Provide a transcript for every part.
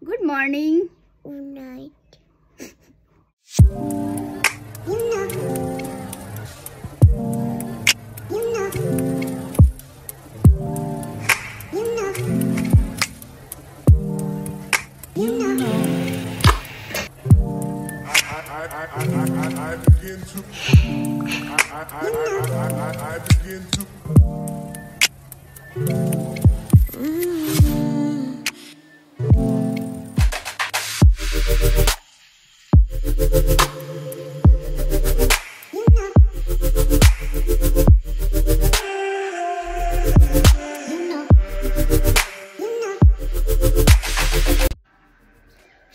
Good morning. Good night. I begin to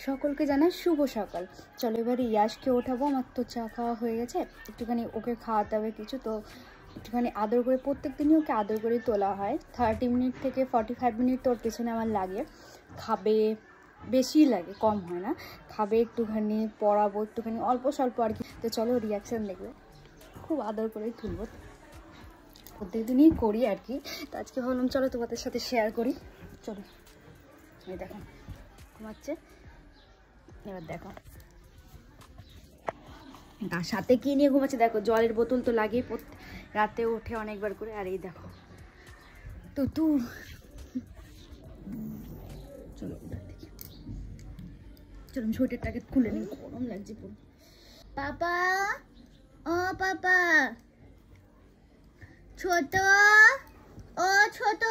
সকলকে জানাই শুভ সকাল। চলো এবারে ইয়াশকে ওঠাবো। আমার তো চা খাওয়া হয়ে গেছে, একটুখানি ওকে খাওয়াতে হবে কিছু, তো একটুখানি আদর করে, প্রত্যেক দিনই ওকে আদর করে তোলা হয়। 30 মিনিট থেকে 45 মিনিট তোর পেছনে আমার লাগে। খাবে, বেশি লাগে, কম হয় না। খাবে, একটুখানি পড়াবো, একটুখানি অল্প স্বল্প আর কি। তো চলো রিয়াকশান দেখবে, খুব আদর করেই তুলবো, প্রত্যেক দিনই করি আর কি। তো আজকে ভাবলাম চলো তোমাদের সাথে শেয়ার করি। চলো, এই দেখো ঘুমাচ্ছে। এবার দেখো তার সাথে কি নিয়ে ঘুমাচ্ছে দেখো, জলের বোতল তো লাগেই, রাতে ওঠে অনেকবার করে। আর এই দেখো টুটু, চলো দেখি, চলো সোয়েটারটাকে খুলে নিই, গরম লাগছে পুরো। পাপা, ও পাপা, ছোট, ও ছোট,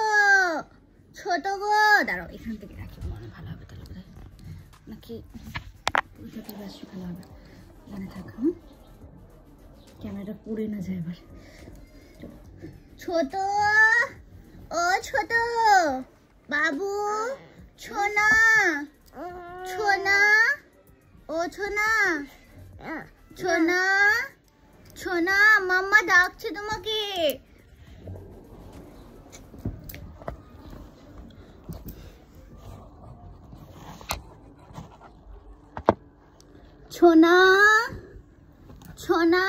ছোট গো, দাঁড়াও এখান থেকে রাখি, মনে ভালো হবে তাহলে বোধ হয়, নাকি ওইটাতে বেশ ভালো হবে। এখানে থাক, ক্যামেরাটা পড়ে না যায় এবার। ছোট, ও ছোট বাবু, ছোনা, ছোনা, ও ছোনা, ছোনা, ছোনা, মাম্মা ডাকছে তোমাকে। ছোনা, ছোনা,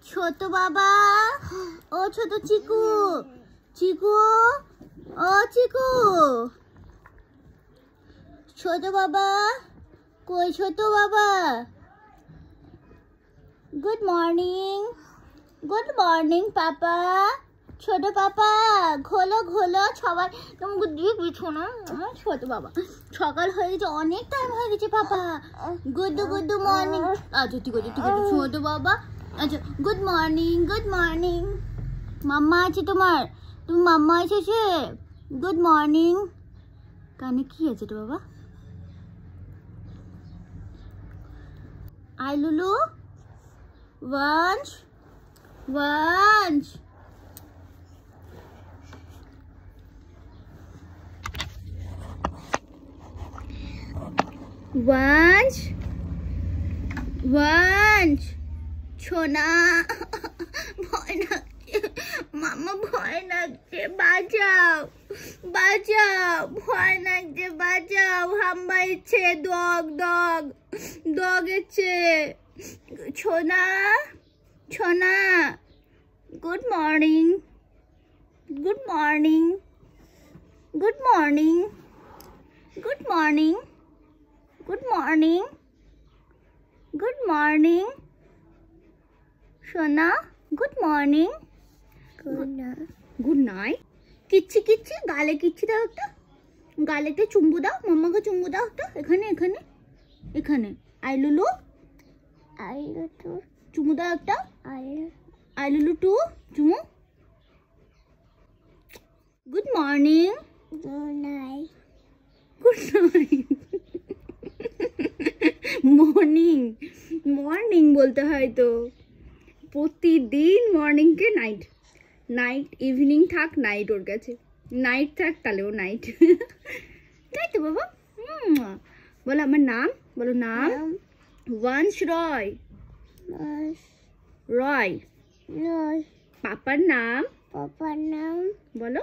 ছোট বাবা, ও ছোট চিকু, চিকু, ও চিকু, ছোট বাবা, কই ছোট বাবা? গুড মর্নিং, গুড মর্নিং পাপা, ছোট পাপা, ঘোলো ঘোলো, সবাই তোমাকে দিয়ে বিছানো। ছোট বাবা, সকাল হয়ে গেছে, অনেক টাইম হয়ে গেছে পাপা। Good good morning. আচ্ছা ঠিক আছে ঠিক আছে ছোট বাবা। আচ্ছা গুড মর্নিং, গুড মর্নিং। মাম্মা আছে তোমার, তুমি মাম্মা এসেছে। Good morning. কানে কি আছে তো বাবা? আই লুলু, ওয়ান্স, ওয়ান্স, ওয়ান্স, ওয়ান্স, ছোনা। ভয় লাগছে মাম্মা, ভয় লাগছে, বাঁচাও বাঁচাও, ভয় লাগছে, বাঁচাও, হাম্বা ইচ্ছে, ডগ ডগ ডগ ইচ্ছে। ছোনা, ছোনা, good morning, good morning, good morning, good morning, good morning, good morning, সোনা, গুড মর্নিং, গুড নাইট। কিচ্ছি কিচ্ছি, গালে কিচ্ছি দাও একটা, গালে একটা চুম্বু দাও, মাম্মাকে চুম্বু দাও একটা, এখানে এখানে এখানে। আই লুলু, আই লুলু, চুমু দাও একটা, আই লুলু টু, চুমু। Good morning, good night, good night. Morning, morning বলতে হয় তো, প্রতিদিন মর্নিংকে নাইট, নাইট ইভিনিং থাক নাইট, ওর কাছে নাইট থাক তাহলেও নাইট। তাই তো বাবা। বলো আমার নাম, বলো নাম। ওয়ান্স রয়, রয়, পাপার নাম, পাপার নাম বলো,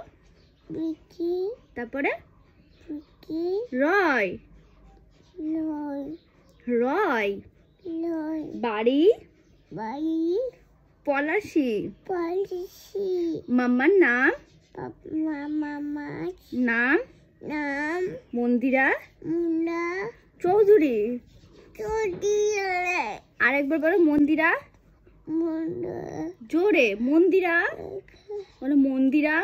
বিকি, তারপরে রয়, রয়, রয়, রয়, বাড়ি, বাড়ি, পলাশি, পলাশি, মাম্মার নাম, মামার নাম, নাম মন্দিরা মুন্না চৌধুরী। চৌধুরী। আরেকবার বলো মন্দিরা। মুন্না জোরে মন্দিরা বলো মন্দিরা।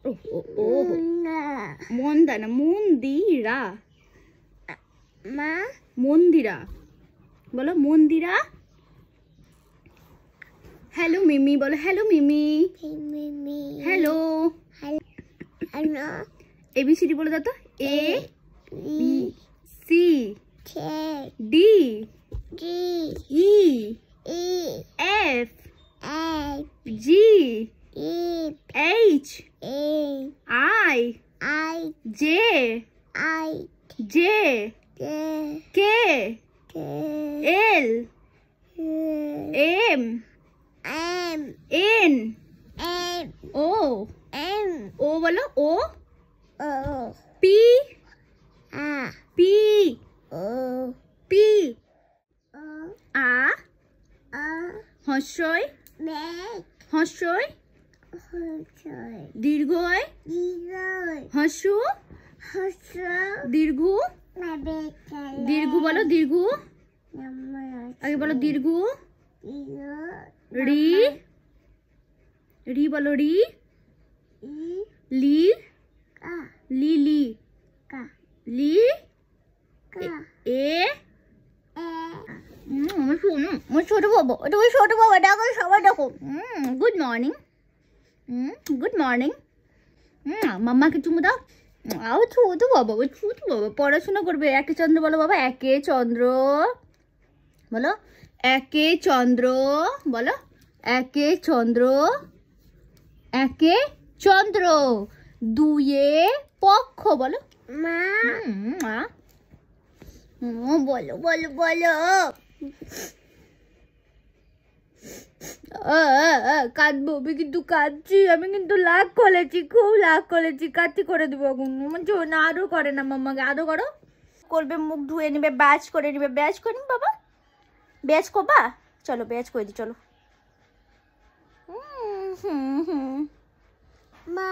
ও ও ও মুন্না মন্দা না মন্দিরা। মা মন্দিরা বলো মন্দিরা। হ্যালো মিমি বলো hello Mimi. Mimi hello hello ABCD বলে দাও তো। A E C K D G E E F I G E H A I I J I J K K K L M M N M O M O বলো O O P আ P O P O আ আ হস্যই ব্যাগ হস্যই হচ্ছে দীর্ঘই দিগয় হস্যু হচ্ছে দীর্ঘ নাবে দীর্ঘ বলো দীর্ঘ নাম্বার আগে বলো দীর্ঘ দিগয় রি রি বলো রি ই লি কা লি লি কা লি কা এ এ আমার শোনো আমার ছোট বাবা ওটা ওই ছোট বাবা ডাকো সবাই ডাকো গুড মর্নিং গুড মর্নিং মাম্মাকে চুমু দাও আও ছোট বাবা ওই ছোট বাবা পড়াশোনা করবে একে চন্দ্র বলো বাবা একে চন্দ্র বলো একে চন্দ্র বলো একে চন্দ্র একে চন্দ্র দুয়ে পক্ষ বলো মা মা বলো বলো বলো কাঁদবো আমি কিন্তু কাঁদছি আমি কিন্তু লাগ করেছি খুব লাগ করেছি কাঁদছি করে দেবো এখন আমার জন্য আরও করে না মাম্মাকে আরও করো করবে মুখ ধুয়ে নেবে ব্যাচ করে নেবে ব্যাচ করে নিবে বাবা ব্যাচ করবা চলো ব্যাচ করে দি চলো মা